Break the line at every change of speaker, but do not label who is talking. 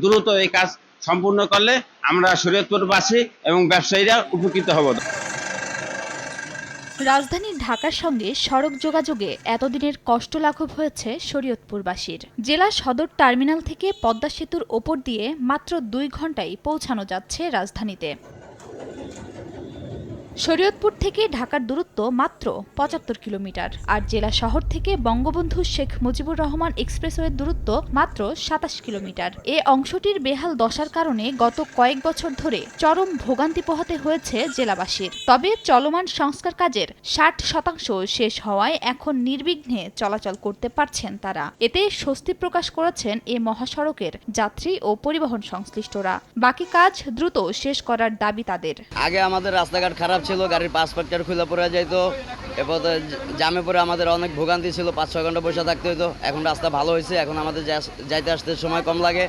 দ্রুত এই কাজ সম্পূর্ণ করলে আমরা শরীয়তপুরবাসী এবং ব্যবসায়ীরা উপকৃত হব।
রাজধানী ঢাকার সঙ্গে সড়ক যোগাযোগে এতদিনের কষ্ট লাঘব হয়েছে শরীয়তপুরবাসীর। জেলা সদর টার্মিনাল থেকে পদ্মা সেতুর ওপর দিয়ে মাত্র 2 ঘন্টায় পৌঁছানো যাচ্ছে রাজধানীতে। শরীয়তপুর থেকে ঢাকার দূরত্ব মাত্র 75 কিলোমিটার, আর জেলা শহর থেকে বঙ্গবন্ধু শেখ মুজিবুর রহমান এক্সপ্রেসওয়ের দূরত্ব মাত্র 27 কিলোমিটার। এ অংশটির বেহাল দশার কারণে গত কয়েক বছর ধরে চরম ভোগান্তি পোহাতে হয়েছে জেলাবাসীর। তবে চলমান সংস্কার কাজের 60% শেষ হওয়ায় এখন নির্বিঘ্নে চলাচল করতে পারছেন তারা। এতে স্বস্তি প্রকাশ করেছেন এ মহাসড়কের যাত্রী ও পরিবহন সংশ্লিষ্টরা। বাকি কাজ দ্রুত শেষ করার দাবি তাদের।
আগে আমাদের রাস্তাঘাট খারাপ ছিল, গাড়ির পাসপোর্ট খুলে পড়ে যাইতো, এরপর জামে পড়ে আমাদের অনেক ভোগান্তি ছিল, 5-6 ঘন্টা বসে থাকতে হতো। এখন রাস্তা ভালো হয়েছে, এখন আমাদের যাইতে আসতে সময় কম লাগে।